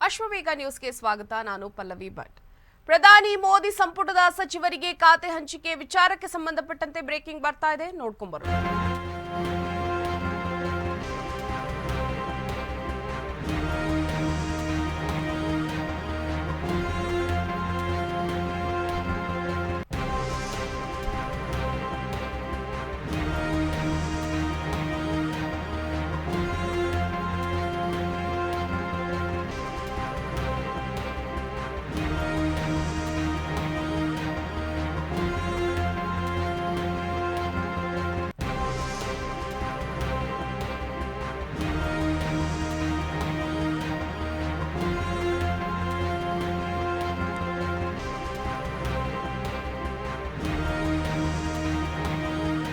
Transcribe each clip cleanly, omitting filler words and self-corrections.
ಅಶ್ವವೇಗ ನ್ಯೂಸ್ಗೆ ಸ್ವಾಗತ. ನಾನು ಪಲ್ಲವಿ ಭಟ್. ಪ್ರಧಾನಿ ಮೋದಿ ಸಂಪುಟದ ಸಚಿವರಿಗೆ ಖಾತೆ ಹಂಚಿಕೆ ವಿಚಾರಕ್ಕೆ ಸಂಬಂಧಪಟ್ಟಂತೆ ಬ್ರೇಕಿಂಗ್ ಬರ್ತಾ ಇದೆ, ನೋಡ್ಕೊಂಡ್ಬರೋಣ.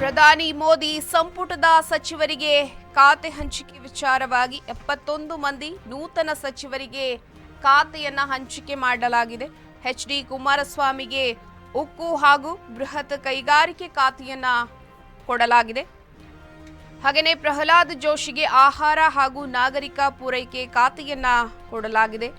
ಪ್ರಧಾನಿ ಮೋದಿ ಸಂಪುಟದ ಸಚಿವರಿಗೆ ಖಾತೆ ಹಂಚಿಕೆ ವಿಚಾರವಾಗಿ 71 ಮಂದಿ ನೂತನ ಸಚಿವರಿಗೆ ಖಾತೆಯನ್ನ ಹಂಚಿಕೆ ಮಾಡಲಾಗಿದೆ. ಎಚ್.ಡಿ. ಕುಮಾರಸ್ವಾಮಿಗೆ ಉಕ್ಕು ಹಾಗೂ ಬೃಹತ್ ಕೈಗಾರಿಕೆ ಖಾತೆಯನ್ನ ಕೊಡಲಾಗಿದೆ. ಹಾಗೆಯೇ ಪ್ರಹ್ಲಾದ್ ಜೋಶಿಗೆ ಆಹಾರ ಹಾಗೂ ನಾಗರಿಕ ಪೂರೈಕೆ ಖಾತೆಯನ್ನ ಕೊಡಲಾಗಿದೆ.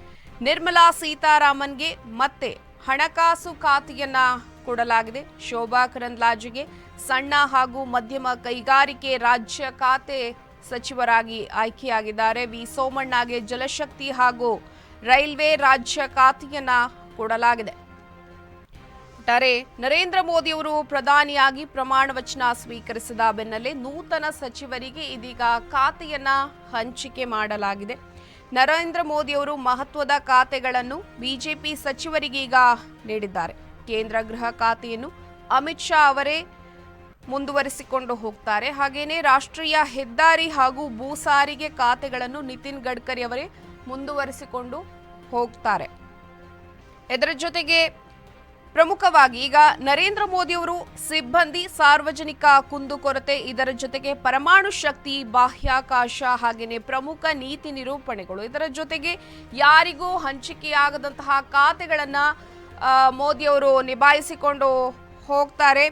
ನಿರ್ಮಲಾ ಸೀತಾರಾಮನ್ಗೆ ಮತ್ತೆ ಹಣಕಾಸು ಖಾತೆಯನ್ನ ಕೊಡಲಾಗಿದೆ. ಶೋಭಾ ಕರಂದ್ಲಾಜೆಗೆ ಸಣ್ಣ ಹಾಗೂ ಮಧ್ಯಮ ಕೈಗಾರಿಕೆ ರಾಜ್ಯ ಖಾತೆ ಸಚಿವರಾಗಿ ಆಯ್ಕೆಯಾಗಿದ್ದಾರೆ. ವಿ ಸೋಮಣ್ಣಗೆ ಜಲಶಕ್ತಿ ಹಾಗೂ ರೈಲ್ವೆ ರಾಜ್ಯ ಖಾತೆಯನ್ನ ಕೊಡಲಾಗಿದೆ. ಒಟ್ಟಾರೆ ನರೇಂದ್ರ ಮೋದಿ ಅವರು ಪ್ರಧಾನಿಯಾಗಿ ಪ್ರಮಾಣ ವಚನ ಸ್ವೀಕರಿಸಿದ ಬೆನ್ನಲ್ಲೇ ನೂತನ ಸಚಿವರಿಗೆ ಇದೀಗ ಖಾತೆಯನ್ನ ಹಂಚಿಕೆ ಮಾಡಲಾಗಿದೆ. ನರೇಂದ್ರ ಮೋದಿ ಅವರು ಮಹತ್ವದ ಖಾತೆಗಳನ್ನು ಬಿಜೆಪಿ ಸಚಿವರಿಗೆ ಈಗ ನೀಡಿದ್ದಾರೆ. ಕೇಂದ್ರ ಗೃಹ ಖಾತೆಯನ್ನು ಅಮಿತ್ ಶಾ ಅವರೇ ಮುಂದುವರಿಸಿಕೊಂಡು ಹೋಗ್ತಾರೆ. ಹಾಗೇನೇ ರಾಷ್ಟ್ರೀಯ ಹೆದ್ದಾರಿ ಹಾಗೂ ಭೂ ಸಾರಿಗೆ ಖಾತೆಗಳನ್ನು ನಿತಿನ್ ಗಡ್ಕರಿ ಅವರೇ ಮುಂದುವರಿಸಿಕೊಂಡು ಹೋಗ್ತಾರೆ. ಇದರ ಜೊತೆಗೆ ಪ್ರಮುಖವಾಗಿ ಈಗ ನರೇಂದ್ರ ಮೋದಿ ಅವರು ಸಿಬ್ಬಂದಿ, ಸಾರ್ವಜನಿಕ ಕುಂದುಕೊರತೆ, ಇದರ ಜೊತೆಗೆ ಪರಮಾಣು ಶಕ್ತಿ, ಬಾಹ್ಯಾಕಾಶ, ಹಾಗೇನೆ ಪ್ರಮುಖ ನೀತಿ ನಿರೂಪಣೆಗಳು, ಇದರ ಜೊತೆಗೆ ಯಾರಿಗೂ ಹಂಚಿಕೆಯಾಗದಂತಹ ಖಾತೆಗಳನ್ನ ಮೋದಿ ಅವರು ನಿಭಾಯಿಸಿಕೊಂಡು ಹೋಗ್ತಾರೆ.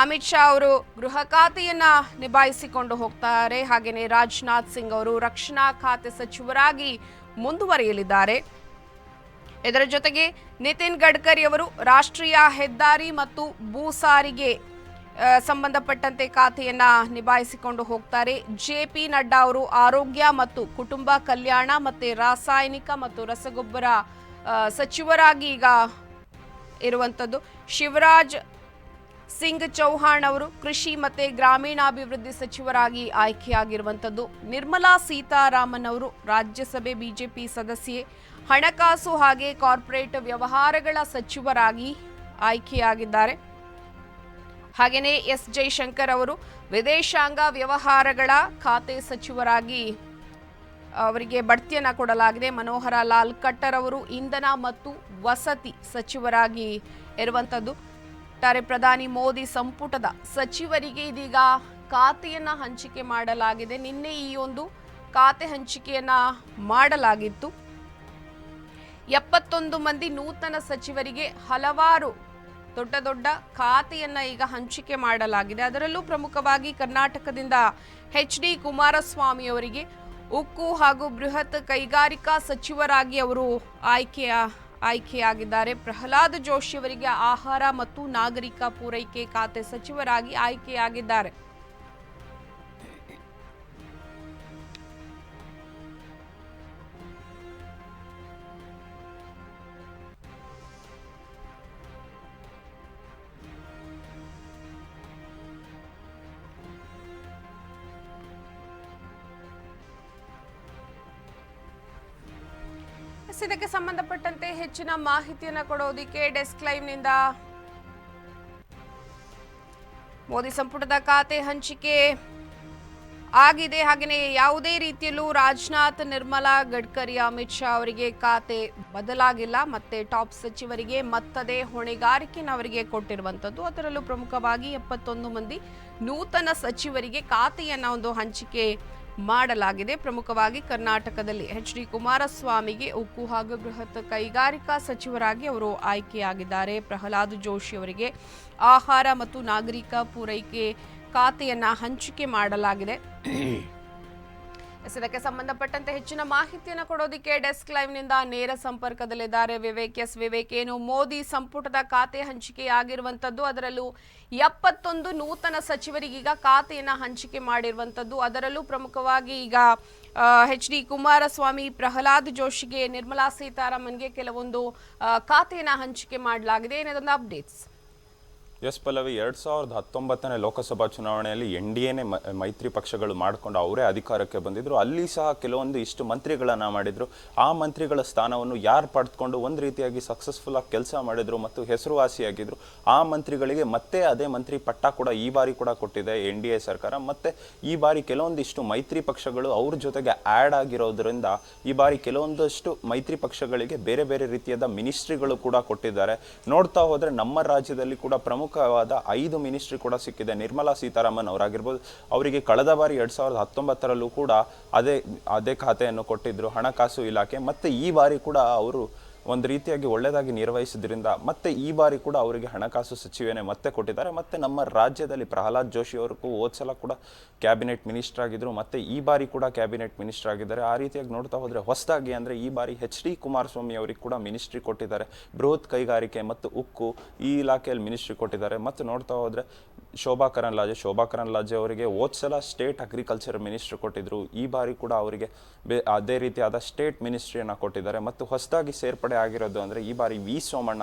ಅಮಿತ್ ಶಾ ಅವರು ಗೃಹ ಖಾತೆಯನ್ನ ನಿಭಾಯಿಸಿಕೊಂಡು ಹೋಗ್ತಾರೆ. ಹಾಗೆಯೇ ರಾಜನಾಥ್ ಸಿಂಗ್ ಅವರು ರಕ್ಷಣಾ ಖಾತೆ ಸಚಿವರಾಗಿ ಮುಂದುವರಿಯಲಿದ್ದಾರೆ. ಇದರ ಜೊತೆಗೆ ನಿತಿನ್ ಗಡ್ಕರಿ ಅವರು ರಾಷ್ಟ್ರೀಯ ಹೆದ್ದಾರಿ ಮತ್ತು ಭೂ ಸಾರಿಗೆ ಸಂಬಂಧಪಟ್ಟಂತೆ ಖಾತೆಯನ್ನ ನಿಭಾಯಿಸಿಕೊಂಡು ಹೋಗ್ತಾರೆ. ಜೆ.ಪಿ. ನಡ್ಡಾ ಅವರು ಆರೋಗ್ಯ ಮತ್ತು ಕುಟುಂಬ ಕಲ್ಯಾಣ ಮತ್ತೆ ರಾಸಾಯನಿಕ ಮತ್ತು ರಸಗೊಬ್ಬರ ಸಚಿವರಾಗಿ ಈಗ ಇರುವಂತದ್ದು. ಶಿವರಾಜ್ ಸಿಂಗ್ ಚೌಹಾಣ್ ಅವರು ಕೃಷಿ ಮತ್ತೆ ಗ್ರಾಮೀಣಾಭಿವೃದ್ಧಿ ಸಚಿವರಾಗಿ ಆಯ್ಕೆಯಾಗಿರುವಂತದ್ದು. ನಿರ್ಮಲಾ ಸೀತಾರಾಮನ್ ಅವರು ರಾಜ್ಯಸಭೆ ಬಿಜೆಪಿ ಸದಸ್ಯೆ, ಹಣಕಾಸು ಹಾಗೆ ಕಾರ್ಪೊರೇಟ್ ವ್ಯವಹಾರಗಳ ಸಚಿವರಾಗಿ ಆಯ್ಕೆಯಾಗಿದ್ದಾರೆ. ಹಾಗೆಯೇ ಎಸ್ ಜೈಶಂಕರ್ ಅವರು ವಿದೇಶಾಂಗ ವ್ಯವಹಾರಗಳ ಖಾತೆ ಸಚಿವರಾಗಿ ಅವರಿಗೆ ಬಡ್ತಿಯನ್ನ ಕೊಡಲಾಗಿದೆ. ಮನೋಹರ ಲಾಲ್ ಖಟ್ಟರ್ ಅವರು ಇಂಧನ ಮತ್ತು ವಸತಿ ಸಚಿವರಾಗಿ ಇರುವಂತದ್ದು. ಒಟ್ಟಾರೆ ಪ್ರಧಾನಿ ಮೋದಿ ಸಂಪುಟದ ಸಚಿವರಿಗೆ ಇದೀಗ ಖಾತೆಯನ್ನ ಹಂಚಿಕೆ ಮಾಡಲಾಗಿದೆ. ನಿನ್ನೆ ಈ ಒಂದು ಖಾತೆ ಹಂಚಿಕೆಯನ್ನ ಮಾಡಲಾಗಿತ್ತು. 71 ಮಂದಿ ನೂತನ ಸಚಿವರಿಗೆ ಹಲವಾರು ದೊಡ್ಡ ದೊಡ್ಡ ಖಾತೆಯನ್ನ ಈಗ ಹಂಚಿಕೆ ಮಾಡಲಾಗಿದೆ. ಅದರಲ್ಲೂ ಪ್ರಮುಖವಾಗಿ ಕರ್ನಾಟಕದಿಂದ ಎಚ್.ಡಿ. ಕುಮಾರಸ್ವಾಮಿ ಅವರಿಗೆ ಉಕ್ಕು ಹಾಗೂ ಬೃಹತ್ ಕೈಗಾರಿಕಾ ಸಚಿವರಾಗಿ ಅವರು ಆಯ್ಕೆಯಾಗಿದ್ದಾರೆ. ಪ್ರಹ್ಲಾದ್ ಜೋಶಿ ಅವರಿಗೆ ಆಹಾರ ಮತ್ತು ನಾಗರಿಕ ಪೂರೈಕೆ ಖಾತೆ ಸಚಿವರಾಗಿ ಆಯ್ಕೆಯಾಗಿದ್ದಾರೆ. ಇದಕ್ಕೆ ಸಂಬಂಧಪಟ್ಟಂತೆ ಹೆಚ್ಚಿನ ಮಾಹಿತಿಯನ್ನು ಕೊಡೋದಕ್ಕೆ ಡೆಸ್ಕ್ ಲೈವ್ ನಿಂದ ಮೋದಿ ಸಂಪುಟದ ಖಾತೆ ಹಂಚಿಕೆ ಆಗಿದೆ. ಹಾಗೆಯೇ ಯಾವುದೇ ರೀತಿಯಲ್ಲೂ ರಾಜನಾಥ್, ನಿರ್ಮಲಾ, ಗಡ್ಕರಿ, ಅಮಿತ್ ಶಾ ಅವರಿಗೆ ಖಾತೆ ಬದಲಾಗಿಲ್ಲ. ಮತ್ತೆ ಟಾಪ್ ಸಚಿವರಿಗೆ ಮತ್ತದೇ ಹೊಣೆಗಾರಿಕೆಯನ್ನು ಅವರಿಗೆ ಕೊಟ್ಟಿರುವಂತದ್ದು. ಅದರಲ್ಲೂ ಪ್ರಮುಖವಾಗಿ 71 ಮಂದಿ ನೂತನ ಸಚಿವರಿಗೆ ಖಾತೆಯನ್ನ ಒಂದು ಹಂಚಿಕೆ ಮಾಡಲಾಗಿದೆ. ಪ್ರಮುಖವಾಗಿ ಕರ್ನಾಟಕದಲ್ಲಿ ಎಚ್.ಡಿ. ಕುಮಾರಸ್ವಾಮಿಗೆ ಉಕ್ಕು ಹಾಗೂ ಬೃಹತ್ ಕೈಗಾರಿಕಾ ಸಚಿವರಾಗಿ ಅವರು ಆಯ್ಕೆಯಾಗಿದ್ದಾರೆ. ಪ್ರಹ್ಲಾದ್ ಜೋಶಿ ಅವರಿಗೆ ಆಹಾರ ಮತ್ತು ನಾಗರಿಕ ಪೂರೈಕೆ ಖಾತೆಯನ್ನ ಹಂಚಿಕೆ ಮಾಡಲಾಗಿದೆ. ಇದಕ್ಕೆ ಸಂಬಂಧಪಟ್ಟಂತೆ ಹೆಚ್ಚಿನ ಮಾಹಿತಿಯನ್ನು ಕೊಡೋದಕ್ಕೆ ಡೆಸ್ಕ್ ಲೈವ್ ನಿಂದ ನೇರ ಸಂಪರ್ಕದಲ್ಲಿದ್ದಾರೆ ವಿವೇಕ್. ವಿವೇಕ್, ಏನು ಮೋದಿ ಸಂಪುಟದ ಖಾತೆ ಹಂಚಿಕೆಯಾಗಿರುವಂತದ್ದು, ಅದರಲ್ಲೂ 71 ನೂತನ ಸಚಿವರಿಗೀಗ ಖಾತೆಯನ್ನ ಹಂಚಿಕೆ ಮಾಡಿರುವಂತದ್ದು, ಅದರಲ್ಲೂ ಪ್ರಮುಖವಾಗಿ ಈಗ HD ಕುಮಾರಸ್ವಾಮಿ, ಪ್ರಹ್ಲಾದ್ ಜೋಶಿಗೆ, ನಿರ್ಮಲಾ ಸೀತಾರಾಮನ್ಗೆ ಕೆಲವೊಂದು ಖಾತೆಯನ್ನ ಹಂಚಿಕೆ ಮಾಡಲಾಗಿದೆ. ಏನದೊಂದು ಅಪ್ಡೇಟ್ಸ್? ಎಸ್ ಪಲ್ಲವಿ, 2019ನೇ ಲೋಕಸಭಾ ಚುನಾವಣೆಯಲ್ಲಿ NDAನೇ ಮೈತ್ರಿ ಪಕ್ಷಗಳು ಮಾಡಿಕೊಂಡು ಅವರೇ ಅಧಿಕಾರಕ್ಕೆ ಬಂದಿದ್ರು. ಅಲ್ಲಿ ಸಹ ಕೆಲವೊಂದು ಇಷ್ಟು ಮಂತ್ರಿಗಳನ್ನು ಮಾಡಿದ್ರು. ಆ ಮಂತ್ರಿಗಳ ಸ್ಥಾನವನ್ನು ಯಾರು ಪಡೆದುಕೊಂಡು ಒಂದು ರೀತಿಯಾಗಿ ಸಕ್ಸಸ್ಫುಲ್ ಆಗಿ ಕೆಲಸ ಮಾಡಿದ್ರು ಮತ್ತು ಹೆಸರುವಾಸಿಯಾಗಿದ್ರು, ಆ ಮಂತ್ರಿಗಳಿಗೆ ಮತ್ತೆ ಅದೇ ಮಂತ್ರಿ ಪಟ್ಟ ಕೂಡ ಈ ಬಾರಿ ಕೂಡ ಕೊಟ್ಟಿದೆ NDA ಸರ್ಕಾರ. ಮತ್ತೆ ಈ ಬಾರಿ ಕೆಲವೊಂದಿಷ್ಟು ಮೈತ್ರಿ ಪಕ್ಷಗಳು ಅವ್ರ ಜೊತೆಗೆ ಆ್ಯಡ್ ಆಗಿರೋದ್ರಿಂದ ಈ ಬಾರಿ ಕೆಲವೊಂದಷ್ಟು ಮೈತ್ರಿ ಪಕ್ಷಗಳಿಗೆ ಬೇರೆ ಬೇರೆ ರೀತಿಯಾದ ಮಿನಿಸ್ಟ್ರಿಗಳು ಕೂಡ ಕೊಟ್ಟಿದ್ದಾರೆ. ನೋಡ್ತಾ ಹೋದರೆ ನಮ್ಮ ರಾಜ್ಯದಲ್ಲಿ ಕೂಡ ಪ್ರಮುಖವಾದ 5 ಮಿನಿಸ್ಟ್ರಿ ಕೂಡ ಸಿಕ್ಕಿದೆ. ನಿರ್ಮಲಾ ಸೀತಾರಾಮನ್ ಅವರಾಗಿರ್ಬೋದು, ಅವರಿಗೆ ಕಳೆದ ಬಾರಿ 2019ರಲ್ಲೂ ಕೂಡ ಅದೇ ಖಾತೆಯನ್ನು ಕೊಟ್ಟಿದ್ರು, ಹಣಕಾಸು ಇಲಾಖೆ. ಮತ್ತು ಈ ಬಾರಿ ಕೂಡ ಅವರು ಒಂದು ರೀತಿಯಾಗಿ ಒಳ್ಳೆಯದಾಗಿ ನಿರ್ವಹಿಸಿದ್ರಿಂದ ಮತ್ತೆ ಈ ಬಾರಿ ಕೂಡ ಅವರಿಗೆ ಹಣಕಾಸು ಸಚಿವೆನೇ ಮತ್ತೆ ಕೊಟ್ಟಿದ್ದಾರೆ. ಮತ್ತು ನಮ್ಮ ರಾಜ್ಯದಲ್ಲಿ ಪ್ರಹ್ಲಾದ್ ಜೋಶಿ ಅವರು ಹೋದ್ಸಲ ಕೂಡ ಕ್ಯಾಬಿನೆಟ್ ಮಿನಿಸ್ಟರ್ ಆಗಿದ್ರು, ಮತ್ತು ಈ ಬಾರಿ ಕೂಡ ಕ್ಯಾಬಿನೆಟ್ ಮಿನಿಸ್ಟರ್ ಆಗಿದ್ದಾರೆ. ಆ ರೀತಿಯಾಗಿ ನೋಡ್ತಾ ಹೋದರೆ ಹೊಸದಾಗಿ ಅಂದರೆ ಈ ಬಾರಿ HD ಕುಮಾರಸ್ವಾಮಿ ಅವರಿಗೆ ಕೂಡ ಮಿನಿಸ್ಟ್ರಿ ಕೊಟ್ಟಿದ್ದಾರೆ. ಬೃಹತ್ ಕೈಗಾರಿಕೆ ಮತ್ತು ಉಕ್ಕು ಈ ಇಲಾಖೆಯಲ್ಲಿ ಮಿನಿಸ್ಟ್ರಿ ಕೊಟ್ಟಿದ್ದಾರೆ. ಮತ್ತು ನೋಡ್ತಾ ಹೋದರೆ ಶೋಭಾ ಕರಂದ್ಲಾಜೆ ಅವರಿಗೆ ಹೋದ್ಸಲ ಸ್ಟೇಟ್ ಅಗ್ರಿಕಲ್ಚರ್ ಮಿನಿಸ್ಟ್ರಿ ಕೊಟ್ಟಿದ್ರು, ಈ ಬಾರಿ ಕೂಡ ಅವರಿಗೆ ಅದೇ ರೀತಿಯಾದ ಸ್ಟೇಟ್ ಮಿನಿಸ್ಟ್ರಿಯನ್ನು ಕೊಟ್ಟಿದ್ದಾರೆ. ಮತ್ತು ಹೊಸದಾಗಿ ಸೇರ್ಪಡೆ ಆಗಿರೋದು ಅಂದರೆ ಈ ಬಾರಿ ವಿ ಸೋಮಣ್ಣ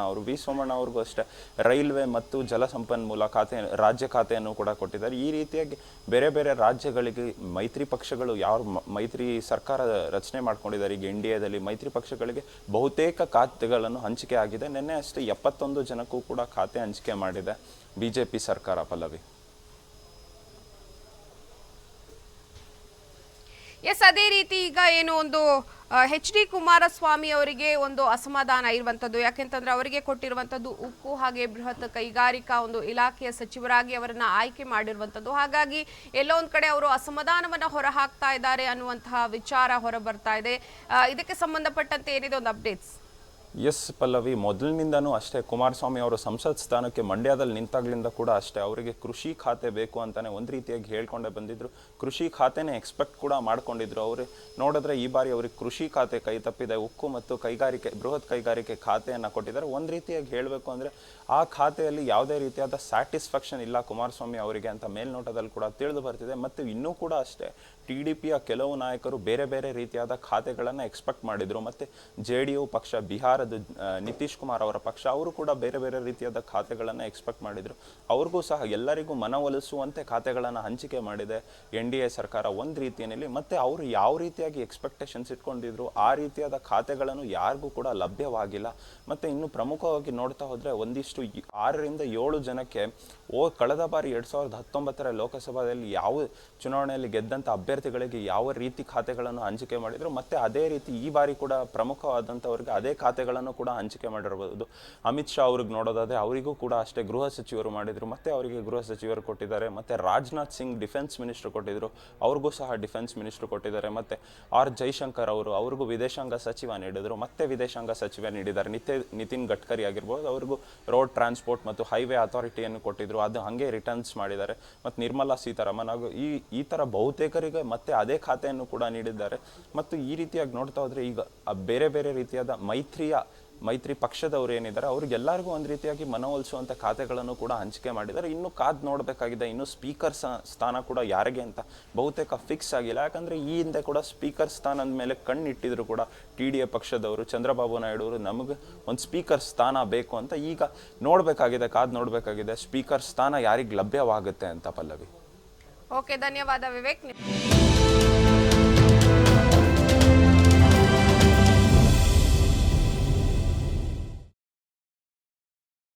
ಅವ್ರಿಗೂ ಅಷ್ಟೇ ರೈಲ್ವೆ ಮತ್ತು ಜಲಸಂಪನ್ಮೂಲ ರಾಜ್ಯ ಖಾತೆಯನ್ನು ಕೂಡ ಕೊಟ್ಟಿದ್ದಾರೆ. ಈ ರೀತಿಯಾಗಿ ಬೇರೆ ಬೇರೆ ರಾಜ್ಯಗಳಿಗೆ ಮೈತ್ರಿ ಪಕ್ಷಗಳು ಮೈತ್ರಿ ಸರ್ಕಾರ ರಚನೆ ಮಾಡ್ಕೊಂಡಿದ್ದಾರೆ. ಈಗ NDAದಲ್ಲಿ ಮೈತ್ರಿ ಪಕ್ಷಗಳಿಗೆ ಬಹುತೇಕ ಖಾತೆಗಳನ್ನು ಹಂಚಿಕೆ ಆಗಿದೆ. ನಿನ್ನೆ ಅಷ್ಟೇ 71 ಜನಕ್ಕೂ ಕೂಡ ಖಾತೆ ಹಂಚಿಕೆ ಮಾಡಿದೆ BJP ಸರ್ಕಾರ. ಪಲ್ಲವಿ, ಎಸ್, ಅದೇ ರೀತಿ ಈಗ ಏನು ಒಂದು HD ಕುಮಾರಸ್ವಾಮಿ ಅವರಿಗೆ ಒಂದು ಅಸಮಾಧಾನ ಇರುವಂತದ್ದು, ಯಾಕೆಂತಂದ್ರೆ ಅವರಿಗೆ ಕೊಟ್ಟಿರುವಂತದ್ದು ಉಕ್ಕು ಹಾಗೆ ಬೃಹತ್ ಕೈಗಾರಿಕಾ ಒಂದು ಇಲಾಖೆಯ ಸಚಿವರಾಗಿ ಅವರನ್ನ ಆಯ್ಕೆ ಮಾಡಿರುವಂತದ್ದು. ಹಾಗಾಗಿ ಎಲ್ಲೋ ಒಂದ್ ಕಡೆ ಅವರು ಅಸಮಾಧಾನವನ್ನ ಹೊರ ಹಾಕ್ತಾ ಇದ್ದಾರೆ ಅನ್ನುವಂತಹ ವಿಚಾರ ಹೊರ ಬರ್ತಾ ಇದೆ. ಇದಕ್ಕೆ ಸಂಬಂಧಪಟ್ಟಂತೆ ಏನಿದೆ ಒಂದು ಅಪ್ಡೇಟ್ಸ್? ಎಸ್ ಪಲ್ಲವಿ, ಮೊದಲಿನಿಂದನೂ ಅಷ್ಟೇ ಕುಮಾರಸ್ವಾಮಿ ಅವರು ಸಂಸತ್ ಸ್ಥಾನಕ್ಕೆ ಮಂಡ್ಯದಲ್ಲಿ ನಿಂತಾಗ್ಲಿಂದ ಕೂಡ ಅಷ್ಟೇ ಅವರಿಗೆ ಕೃಷಿ ಖಾತೆ ಬೇಕು ಅಂತಾನೆ ಒಂದು ರೀತಿಯಾಗಿ ಹೇಳ್ಕೊಂಡೇ ಬಂದಿದ್ರು. ಕೃಷಿ ಖಾತೆನೇ ಎಕ್ಸ್ಪೆಕ್ಟ್ ಕೂಡ ಮಾಡ್ಕೊಂಡಿದ್ರು. ಅವರು ನೋಡಿದ್ರೆ ಈ ಬಾರಿ ಅವ್ರಿಗೆ ಕೃಷಿ ಖಾತೆ ಕೈ ತಪ್ಪಿದೆ. ಉಕ್ಕು ಮತ್ತು ಬೃಹತ್ ಕೈಗಾರಿಕೆ ಖಾತೆಯನ್ನು ಕೊಟ್ಟಿದ್ದಾರೆ. ಒಂದು ರೀತಿಯಾಗಿ ಹೇಳಬೇಕು ಅಂದರೆ ಆ ಖಾತೆಯಲ್ಲಿ ಯಾವುದೇ ರೀತಿಯಾದ ಸ್ಯಾಟಿಸ್ಫ್ಯಾಕ್ಷನ್ ಇಲ್ಲ ಕುಮಾರಸ್ವಾಮಿ ಅವರಿಗೆ ಅಂತ ಮೇಲ್ನೋಟದಲ್ಲಿ ಕೂಡ ತಿಳಿದು ಬರ್ತಿದೆ. ಮತ್ತು ಇನ್ನೂ ಕೂಡ ಅಷ್ಟೇ TDPಯ ಕೆಲವು ನಾಯಕರು ಬೇರೆ ಬೇರೆ ರೀತಿಯಾದ ಖಾತೆಗಳನ್ನು ಎಕ್ಸ್ಪೆಕ್ಟ್ ಮಾಡಿದರು. ಮತ್ತು JDU ಪಕ್ಷ, ಬಿಹಾರದ ನಿತೀಶ್ ಕುಮಾರ್ ಅವರ ಪಕ್ಷ, ಅವರು ಕೂಡ ಬೇರೆ ಬೇರೆ ರೀತಿಯಾದ ಖಾತೆಗಳನ್ನು ಎಕ್ಸ್ಪೆಕ್ಟ್ ಮಾಡಿದರು. ಅವ್ರಿಗೂ ಸಹ ಎಲ್ಲರಿಗೂ ಮನವೊಲಿಸುವಂತೆ ಖಾತೆಗಳನ್ನು ಹಂಚಿಕೆ ಮಾಡಿದೆ NDA ಸರ್ಕಾರ ಒಂದು ರೀತಿಯಲ್ಲಿ. ಮತ್ತು ಅವರು ಯಾವ ರೀತಿಯಾಗಿ ಎಕ್ಸ್ಪೆಕ್ಟೇಷನ್ಸ್ ಇಟ್ಕೊಂಡಿದ್ರು ಆ ರೀತಿಯಾದ ಖಾತೆಗಳನ್ನು ಯಾರಿಗೂ ಕೂಡ ಲಭ್ಯವಾಗಿಲ್ಲ. ಮತ್ತು ಇನ್ನು ಪ್ರಮುಖವಾಗಿ ನೋಡ್ತಾ ಹೋದರೆ ಒಂದಿಷ್ಟು 6 ರಿಂದ 7 ಜನಕ್ಕೆ ಕಳೆದ ಬಾರಿ 2019ರ ಲೋಕಸಭಾದಲ್ಲಿ ಯಾವ ಚುನಾವಣೆಯಲ್ಲಿ ಗೆದ್ದಂಥ ಅಭ್ಯರ್ಥಿಗಳಿಗೆ ಯಾವ ರೀತಿ ಖಾತೆಗಳನ್ನು ಹಂಚಿಕೆ ಮಾಡಿದ್ರು, ಮತ್ತು ಅದೇ ರೀತಿ ಈ ಬಾರಿ ಕೂಡ ಪ್ರಮುಖವಾದಂಥವ್ರಿಗೆ ಅದೇ ಖಾತೆಗಳನ್ನು ಕೂಡ ಹಂಚಿಕೆ ಮಾಡಿರಬಹುದು. ಅಮಿತ್ ಶಾ ಅವ್ರಿಗೆ ನೋಡೋದಾದರೆ ಅವರಿಗೂ ಕೂಡ ಅಷ್ಟೇ ಗೃಹ ಸಚಿವರು ಮಾಡಿದರು, ಮತ್ತು ಅವರಿಗೆ ಗೃಹ ಸಚಿವರು ಕೊಟ್ಟಿದ್ದಾರೆ. ಮತ್ತು ರಾಜನಾಥ್ ಸಿಂಗ್ ಡಿಫೆನ್ಸ್ ಮಿನಿಸ್ಟರ್ ಕೊಟ್ಟಿದ್ರು, ಅವ್ರಿಗೂ ಸಹ ಡಿಫೆನ್ಸ್ ಮಿನಿಸ್ಟರ್ ಕೊಟ್ಟಿದ್ದಾರೆ. ಮತ್ತು ಜೈಶಂಕರ್ ಅವ್ರಿಗೂ ವಿದೇಶಾಂಗ ಸಚಿವ ನೀಡಿದರು, ಮತ್ತೆ ವಿದೇಶಾಂಗ ಸಚಿವ ನೀಡಿದ್ದಾರೆ. ನಿತಿನ್ ಗಡ್ಕರಿ ಆಗಿರ್ಬೋದು, ಅವ್ರಿಗೂ ರೋಡ್ ಟ್ರಾನ್ಸ್ಪೋರ್ಟ್ ಮತ್ತು ಹೈವೇ ಅಥಾರಿಟಿಯನ್ನು ಕೊಟ್ಟಿದ್ರು, ಅದು ಹಾಗೆ ರಿಟರ್ನ್ಸ್ ಮಾಡಿದ್ದಾರೆ. ಮತ್ತು ನಿರ್ಮಲಾ ಸೀತಾರಾಮನ್ ಹಾಗೂ ಈ ಥರ ಬಹುತೇಕರಿಗೆ ಮತ್ತೆ ಅದೇ ಖಾತೆಯನ್ನು ಕೂಡ ನೀಡಿದ್ದಾರೆ. ಮತ್ತು ಈ ರೀತಿಯಾಗಿ ನೋಡ್ತಾ ಹೋದರೆ ಈಗ ಬೇರೆ ಬೇರೆ ರೀತಿಯಾದ ಮೈತ್ರಿ ಪಕ್ಷದವರು ಏನಿದ್ದಾರೆ ಅವ್ರಿಗೆಲ್ಲರಿಗೂ ಒಂದು ರೀತಿಯಾಗಿ ಮನವೊಲಿಸುವಂಥ ಖಾತೆಗಳನ್ನು ಕೂಡ ಹಂಚಿಕೆ ಮಾಡಿದ್ದಾರೆ. ಇನ್ನು ಕಾದು ನೋಡಬೇಕಾಗಿದೆ. ಇನ್ನು ಸ್ಪೀಕರ್ ಸ್ಥಾನ ಕೂಡ ಯಾರಿಗೆ ಅಂತ ಬಹುತೇಕ ಫಿಕ್ಸ್ ಆಗಿಲ್ಲ. ಯಾಕಂದರೆ ಈ ಹಿಂದೆ ಕೂಡ ಸ್ಪೀಕರ್ ಸ್ಥಾನದ ಮೇಲೆ ಕಣ್ಣಿಟ್ಟಿದ್ರು ಕೂಡ TDA ಪಕ್ಷದವರು, ಚಂದ್ರಬಾಬು ನಾಯ್ಡು ಅವರು, ನಮಗೆ ಒಂದು ಸ್ಪೀಕರ್ ಸ್ಥಾನ ಬೇಕು ಅಂತ. ಈಗ ಕಾದು ನೋಡಬೇಕಾಗಿದೆ ಸ್ಪೀಕರ್ ಸ್ಥಾನ ಯಾರಿಗೆ ಲಭ್ಯವಾಗುತ್ತೆ ಅಂತ. ಪಲ್ಲವಿ, ಓಕೆ, ಧನ್ಯವಾದ ವಿವೇಕ್.